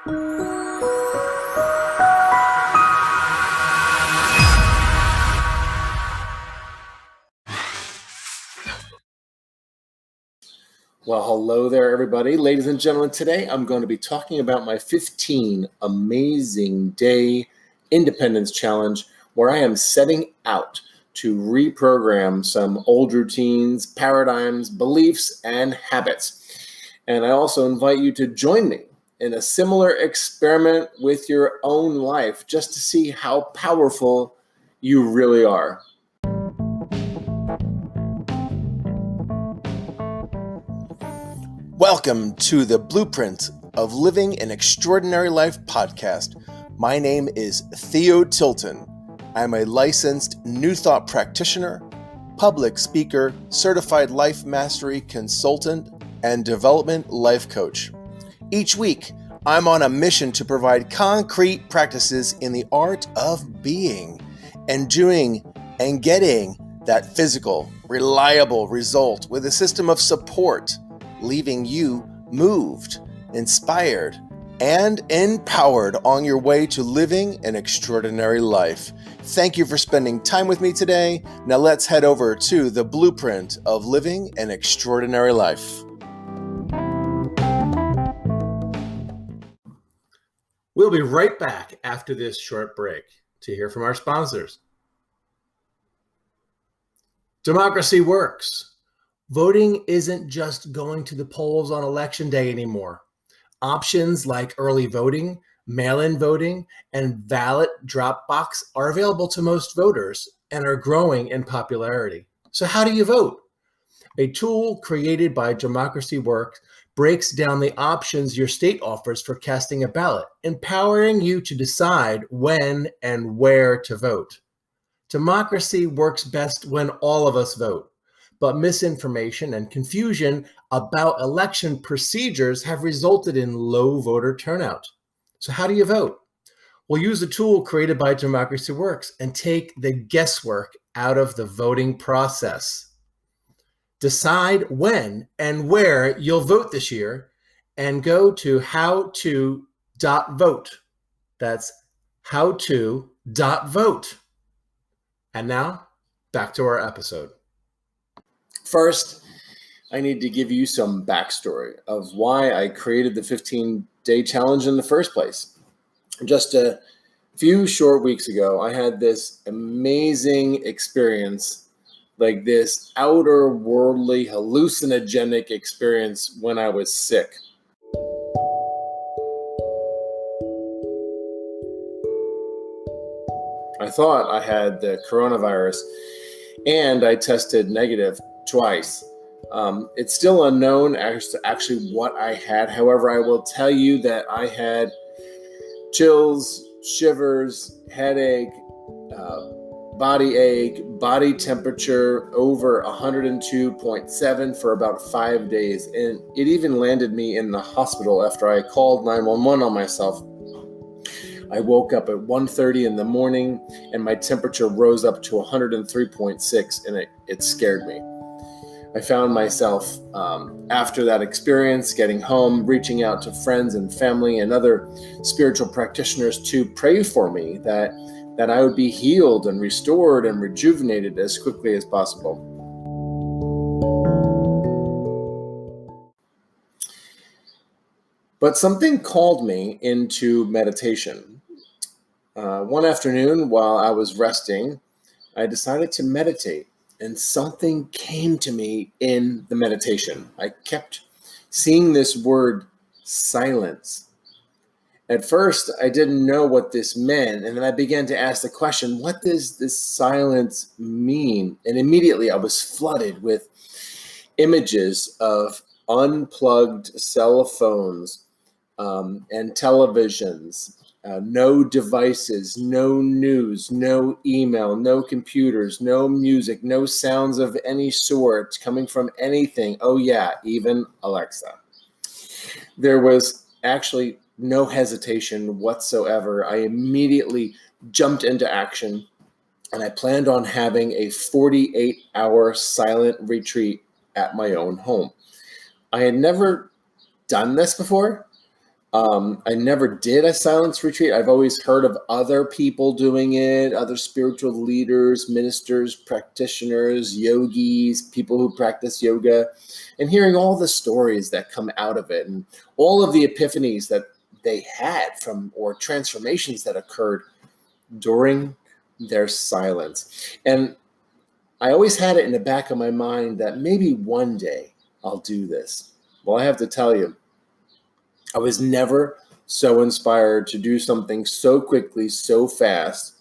Well, hello there, everybody. Ladies and gentlemen, today I'm going to be talking about my 15 amazing day independence challenge where I am setting out to reprogram some old routines, paradigms, beliefs, and habits. And I also invite you to join me in a similar experiment with your own life just to see how powerful you really are. Welcome to the Blueprint of Living an Extraordinary Life podcast. My name is Theo Tilton. I'm a licensed New Thought practitioner, public speaker, certified life mastery consultant, and development life coach. Each week, I'm on a mission to provide concrete practices in the art of being and doing and getting that physical, reliable result with a system of support, leaving you moved, inspired, and empowered on your way to living an extraordinary life. Thank you for spending time with me today. Now let's head over to the Blueprint of Living an Extraordinary Life. We'll be right back after this short break to hear from our sponsors. Democracy works. Voting isn't just going to the polls on election day anymore. Options like early voting, mail-in voting, and ballot drop box are available to most voters and are growing in popularity. So how do you vote? A tool created by Democracy Works breaks down the options your state offers for casting a ballot, empowering you to decide when and where to vote. Democracy works best when all of us vote. But misinformation and confusion about election procedures have resulted in low voter turnout. So how do you vote? We'll use a tool created by Democracy Works and take the guesswork out of the voting process. Decide when and where you'll vote this year and go to howto.vote. That's howto.vote. And now, back to our episode. First, I need to give you some backstory of why I created the 15-day challenge in the first place. Just a few short weeks ago, I had this amazing experience, like this outer worldly hallucinogenic experience when I was sick. I thought I had the coronavirus and I tested negative twice. It's still unknown as to actually what I had. However, I will tell you that I had chills, shivers, headache, body ache, body temperature over 102.7 for about 5 days. And it even landed me in the hospital after I called 911 on myself. I woke up at 1:30 in the morning and my temperature rose up to 103.6 and it scared me. I found myself after that experience getting home, reaching out to friends and family and other spiritual practitioners to pray for me that I would be healed and restored and rejuvenated as quickly as possible. But something called me into meditation. One afternoon while I was resting, I decided to meditate. And something came to me in the meditation. I kept seeing this word silence. At first, I didn't know what this meant. And then I began to ask the question, what does this silence mean? And immediately I was flooded with images of unplugged cell phones and televisions. No devices, no news, no email, no computers, no music, no sounds of any sort coming from anything. Oh yeah, even Alexa. There was actually no hesitation whatsoever. I immediately jumped into action and I planned on having a 48-hour silent retreat at my own home. I had never done this before. I never did a silence retreat. I've always heard of other people doing it, other spiritual leaders, ministers, practitioners, yogis, people who practice yoga, and hearing all the stories that come out of it and all of the epiphanies that they had from, or transformations that occurred during their silence. And I always had it in the back of my mind that maybe one day I'll do this. Well, I have to tell you, I was never so inspired to do something so quickly, so fast.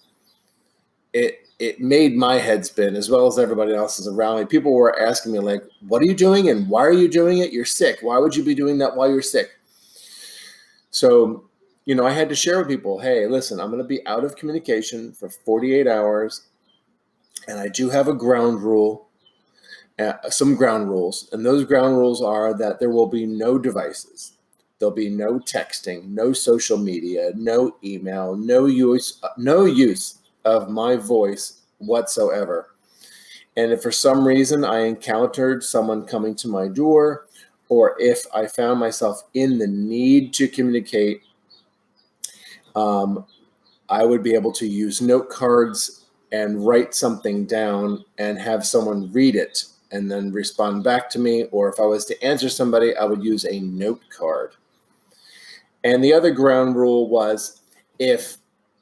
It made my head spin as well as everybody else's around me. People were asking me, like, what are you doing and why are you doing it? You're sick. Why would you be doing that while you're sick? So, I had to share with people, hey, listen, I'm going to be out of communication for 48 hours. And I do have a ground rule, some ground rules. And those ground rules are that there will be no devices. There'll be no texting, no social media, no email, no use of my voice whatsoever. And if for some reason I encountered someone coming to my door, or if I found myself in the need to communicate, I would be able to use note cards and write something down and have someone read it and then respond back to me. Or if I was to answer somebody, I would use a note card. And the other ground rule was, if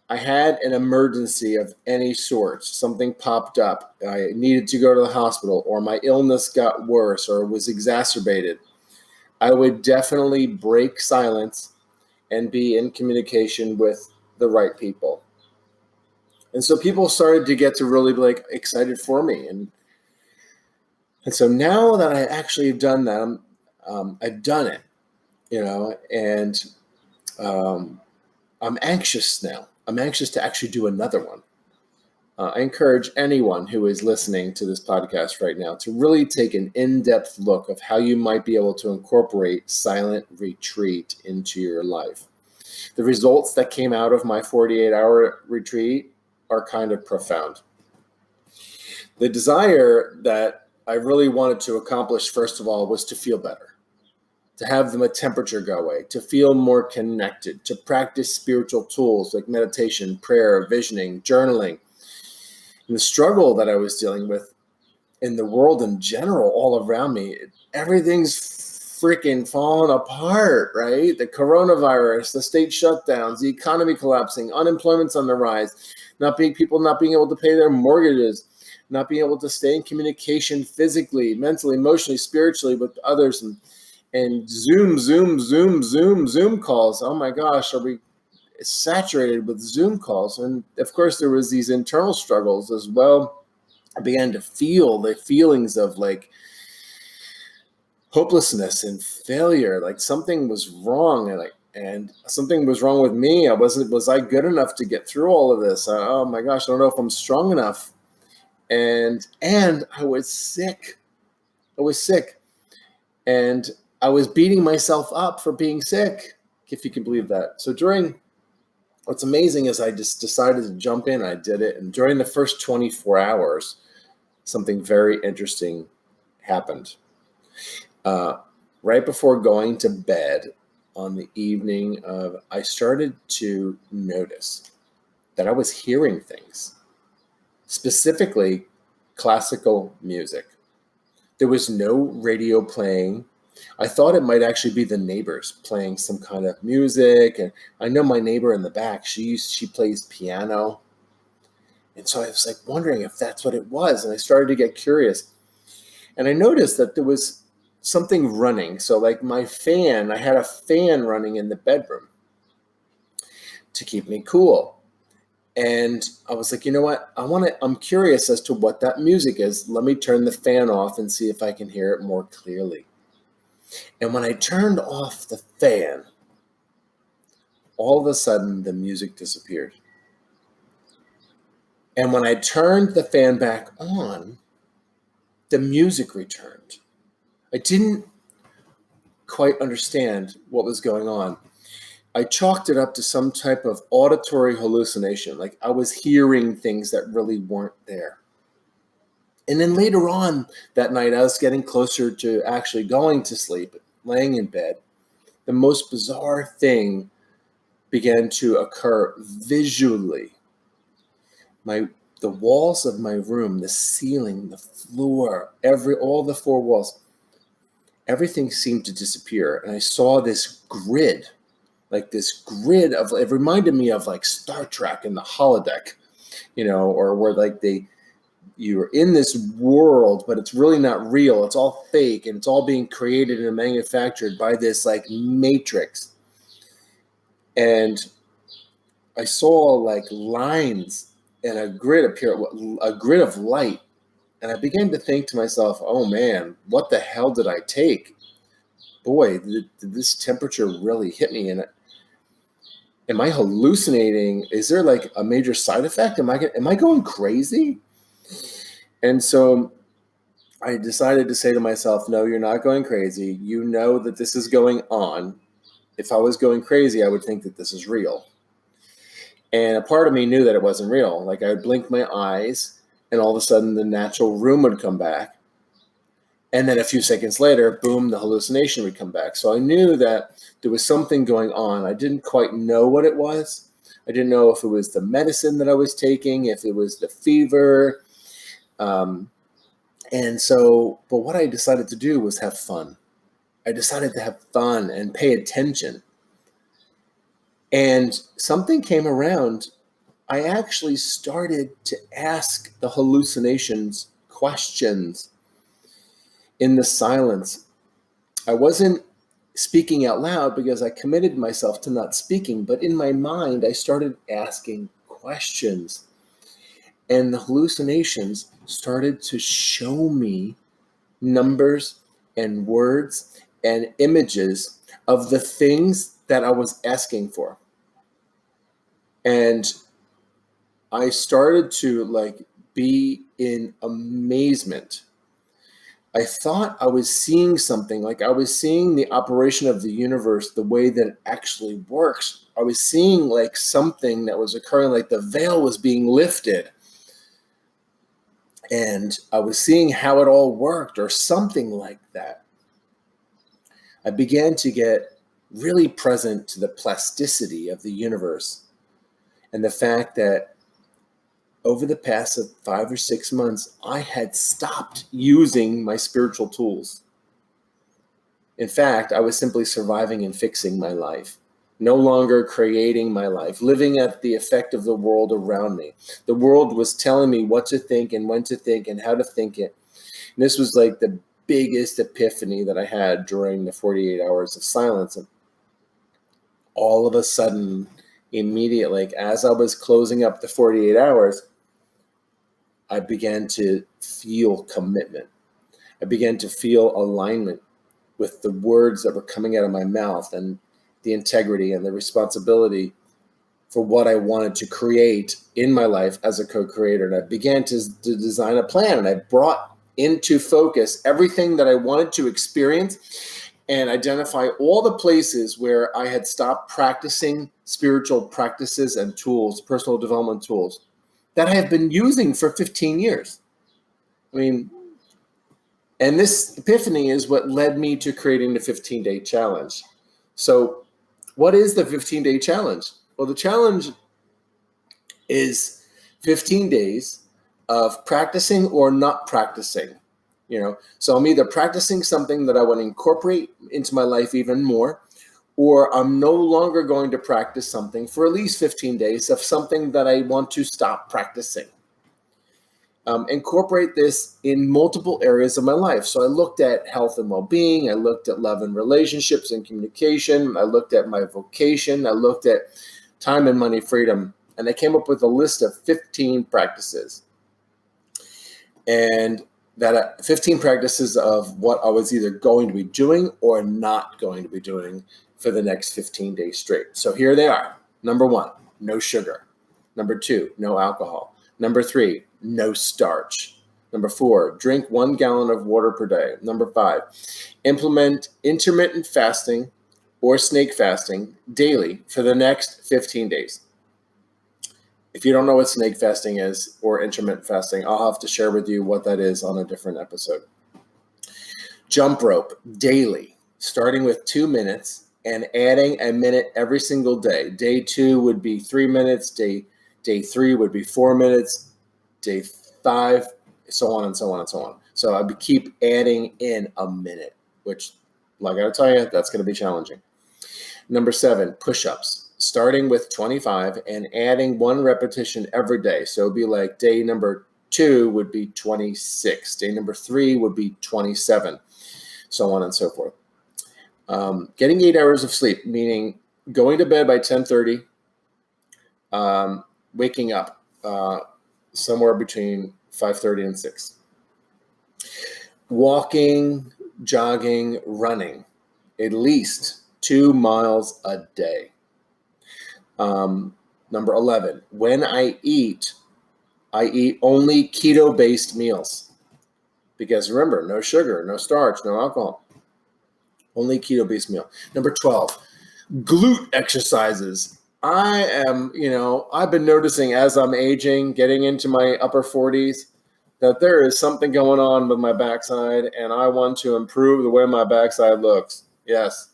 I had an emergency of any sort, something popped up, I needed to go to the hospital, or my illness got worse or was exacerbated, I would definitely break silence and be in communication with the right people. And so people started to get to really be excited for me. And so now that I actually have done that, I've done it, and I'm anxious now. I'm anxious to actually do another one. I encourage anyone who is listening to this podcast right now to really take an in-depth look of how you might be able to incorporate silent retreat into your life. The results that came out of my 48-hour retreat are kind of profound. The desire that I really wanted to accomplish, first of all, was to feel better, to have my temperature go away, to feel more connected, to practice spiritual tools like meditation, prayer, visioning, journaling. And the struggle that I was dealing with in the world in general, all around me, everything's freaking falling apart, right? The coronavirus, the state shutdowns, the economy collapsing, unemployment's on the rise, people not being able to pay their mortgages, not being able to stay in communication physically, mentally, emotionally, spiritually with others, and Zoom calls. Oh my gosh, are we saturated with Zoom calls? And of course, there was these internal struggles as well. I began to feel the feelings of hopelessness and failure, like something was wrong, and something was wrong with me. Was I good enough to get through all of this? Oh my gosh, I don't know if I'm strong enough. And I was sick. And I was beating myself up for being sick, if you can believe that. So what's amazing is I just decided to jump in. I did it. And during the first 24 hours, something very interesting happened. Right before going to bed on the evening I started to notice that I was hearing things, specifically classical music. There was no radio playing. I thought it might actually be the neighbors playing some kind of music. And I know my neighbor in the back, she plays piano. And so I was wondering if that's what it was. And I started to get curious. And I noticed that there was something running. So my fan, I had a fan running in the bedroom to keep me cool. And I was like, you know what? I'm curious as to what that music is. Let me turn the fan off and see if I can hear it more clearly. And when I turned off the fan, all of a sudden the music disappeared. And when I turned the fan back on, the music returned. I didn't quite understand what was going on. I chalked it up to some type of auditory hallucination, like I was hearing things that really weren't there. And then later on that night, I was getting closer to actually going to sleep, laying in bed, the most bizarre thing began to occur visually. The walls of my room, the ceiling, the floor, all the four walls, everything seemed to disappear. And I saw this grid, it reminded me of like Star Trek in the holodeck, or where you're in this world, but it's really not real. It's all fake, and it's all being created and manufactured by this like matrix. And I saw like lines and a grid appear, a grid of light. And I began to think to myself, oh man, what the hell did I take? Boy, did this temperature really hit me. And am I hallucinating? Is there like a major side effect? Am I going crazy? And so I decided to say to myself, no, you're not going crazy. You know that this is going on. If I was going crazy, I would think that this is real. And a part of me knew that it wasn't real. Like I would blink my eyes and all of a sudden the natural room would come back. And then a few seconds later, boom, the hallucination would come back. So I knew that there was something going on. I didn't quite know what it was. I didn't know if it was the medicine that I was taking, if it was the fever. But what I decided to do was have fun. I decided to have fun and pay attention. And something came around. I actually started to ask the hallucinations questions in the silence. I wasn't speaking out loud because I committed myself to not speaking, but in my mind, I started asking questions. And the hallucinations started to show me numbers and words and images of the things that I was asking for. And I started to be in amazement. I thought I was seeing something, like I was seeing the operation of the universe the way that it actually works. I was seeing like something that was occurring, like the veil was being lifted. And I was seeing how it all worked or something like that. I began to get really present to the plasticity of the universe and the fact that over the past 5 or 6 months, I had stopped using my spiritual tools. In fact, I was simply surviving and fixing my life, no longer creating my life, living at the effect of the world around me. The world was telling me what to think and when to think and how to think it. And this was like the biggest epiphany that I had during the 48 hours of silence. And all of a sudden, immediately, as I was closing up the 48 hours, I began to feel commitment. I began to feel alignment with the words that were coming out of my mouth and the integrity and the responsibility for what I wanted to create in my life as a co-creator. And I began to design a plan, and I brought into focus everything that I wanted to experience and identify all the places where I had stopped practicing spiritual practices and tools, personal development tools, that I have been using for 15 years. And this epiphany is what led me to creating the 15-day challenge. So what is the 15-day challenge? Well, the challenge is 15 days of practicing or not practicing. So I'm either practicing something that I want to incorporate into my life even more, or I'm no longer going to practice something for at least 15 days of something that I want to stop practicing. Incorporate this in multiple areas of my life. So I looked at health and well-being. I looked at love and relationships and communication. I looked at my vocation. I looked at time and money freedom. And I came up with a list of 15 practices. And that 15 practices of what I was either going to be doing or not going to be doing for the next 15 days straight. So here they are. Number 1, no sugar. Number 2, no alcohol. Number 3, no starch. Number 4, drink 1 gallon of water per day. Number 5, implement intermittent fasting or snake fasting daily for the next 15 days. If you don't know what snake fasting is or intermittent fasting, I'll have to share with you what that is on a different episode. Jump rope daily, starting with 2 minutes and adding a minute every single day. Day 2 would be 3 minutes. Day 3 would be 4 minutes. Day 5, so on and so on and so on. So I would keep adding in a minute, which, like I tell you, that's going to be challenging. Number 7, push-ups. Starting with 25 and adding 1 repetition every day. So it'd be like day number 2 would be 26. Day number 3 would be 27, so on and so forth. Getting 8 hours of sleep, meaning going to bed by 10:30, waking up somewhere between 5:30 and 6. Walking, jogging, running, at least 2 miles a day. Number 11, when I eat only keto-based meals. Because remember, no sugar, no starch, no alcohol. Only keto-based meal. Number 12, glute exercises. I've been noticing as I'm aging, getting into my upper 40s, that there is something going on with my backside, and I want to improve the way my backside looks. Yes,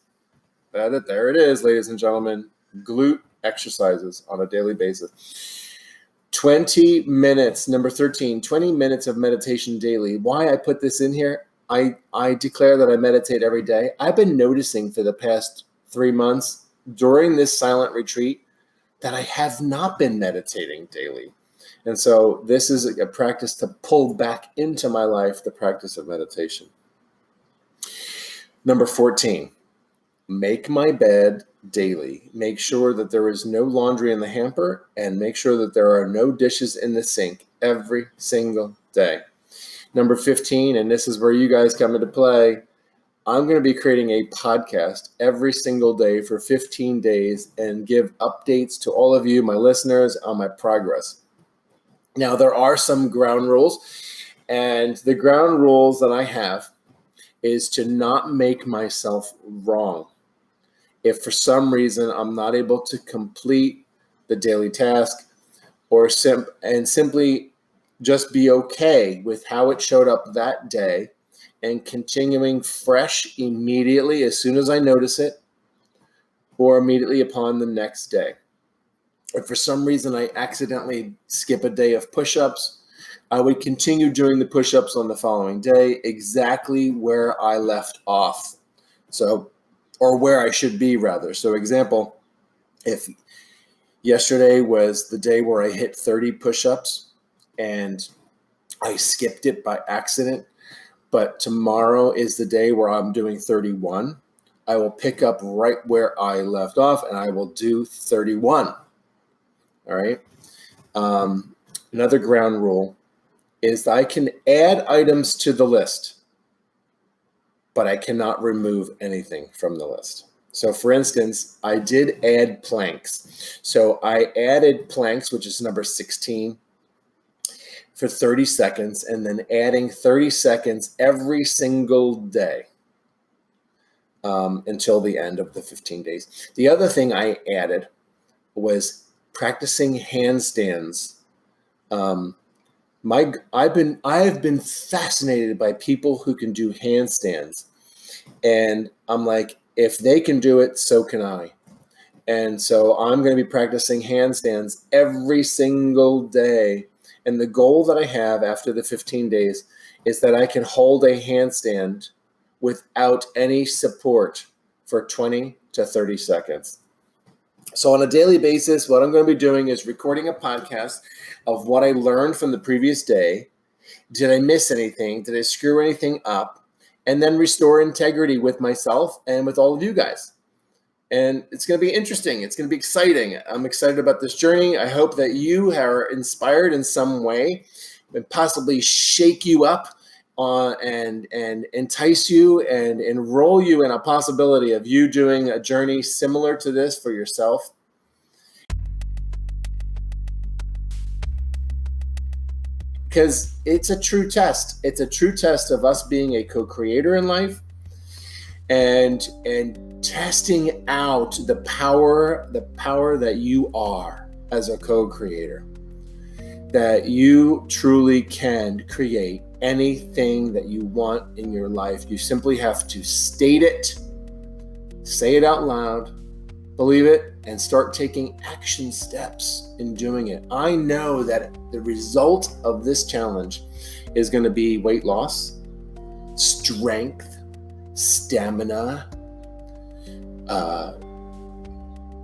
there it is, ladies and gentlemen. Glute exercises on a daily basis. 20 minutes, number 13, 20 minutes of meditation daily. Why I put this in here, I declare that I meditate every day. I've been noticing for the past 3 months during this silent retreat that I have not been meditating daily. And so this is a practice to pull back into my life, the practice of meditation. Number 14, make my bed daily. Make sure that there is no laundry in the hamper, and make sure that there are no dishes in the sink every single day. Number 15, and this is where you guys come into play, I'm going to be creating a podcast every single day for 15 days and give updates to all of you, my listeners, on my progress. Now, there are some ground rules, and the ground rules that I have is to not make myself wrong. If for some reason I'm not able to complete the daily task, or simply just be okay with how it showed up that day and continuing fresh immediately as soon as I notice it, or immediately upon the next day. If for some reason I accidentally skip a day of push-ups, I would continue doing the push-ups on the following day exactly where I left off. Or where I should be, rather. So example, if yesterday was the day where I hit 30 push-ups and I skipped it by accident, but tomorrow is the day where I'm doing 31, I will pick up right where I left off and I will do 31. All right. Another ground rule is that I can add items to the list, but I cannot remove anything from the list. So for instance, I did add planks. So I added planks, which is number 16, for 30 seconds, and then adding 30 seconds every single day until the end of the 15 days. The other thing I added was practicing handstands. I have been fascinated by people who can do handstands, and I'm like, if they can do it, so can I. And so I'm going to be practicing handstands every single day. And the goal that I have after the 15 days is that I can hold a handstand without any support for 20 to 30 seconds. So on a daily basis, what I'm going to be doing is recording a podcast of what I learned from the previous day. Did I miss anything? Did I screw anything up? And then restore integrity with myself and with all of you guys. And it's going to be interesting. It's going to be exciting. I'm excited about this journey. I hope that you are inspired in some way and possibly shake you up and entice you and enroll you in a possibility of you doing a journey similar to this for yourself. Because it's a true test. It's a true test of us being a co-creator in life and testing out the power that you are as a co-creator. That you truly can create anything that you want in your life. You simply have to state it, say it out loud, believe it, and start taking action steps in doing it. I know that the result of this challenge is going to be weight loss, strength, stamina,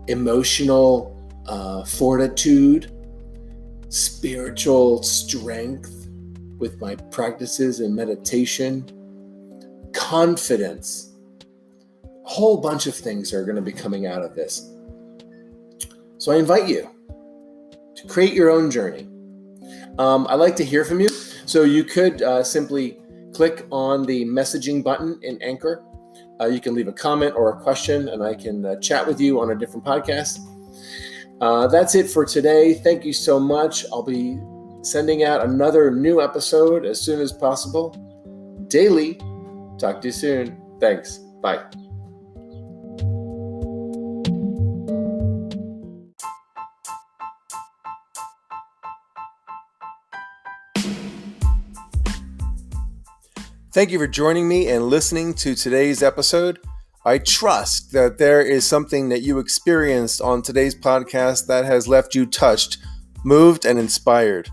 emotional fortitude, spiritual strength with my practices and meditation, confidence. A whole bunch of things are going to be coming out of this. So I invite you to create your own journey. I'd like to hear from you. So you could simply click on the messaging button in Anchor. You can leave a comment or a question, and I can chat with you on a different podcast. That's it for today. Thank you so much. I'll be sending out another new episode as soon as possible, daily. Talk to you soon. Thanks. Bye. Thank you for joining me and listening to today's episode. I trust that there is something that you experienced on today's podcast that has left you touched, moved, and inspired.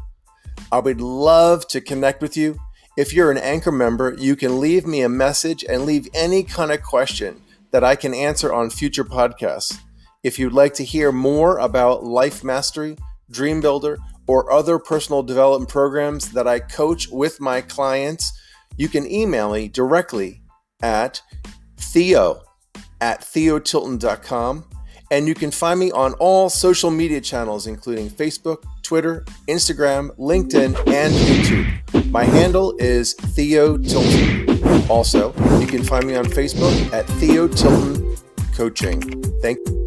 I would love to connect with you. If you're an Anchor member, you can leave me a message and leave any kind of question that I can answer on future podcasts. If you'd like to hear more about Life Mastery, Dream Builder, or other personal development programs that I coach with my clients, you can email me directly at theo@theotilton.com, and you can find me on all social media channels, including Facebook, Twitter, Instagram, LinkedIn, and YouTube. My handle is Theo Tilton. Also, you can find me on Facebook at Theo Tilton Coaching. Thank you.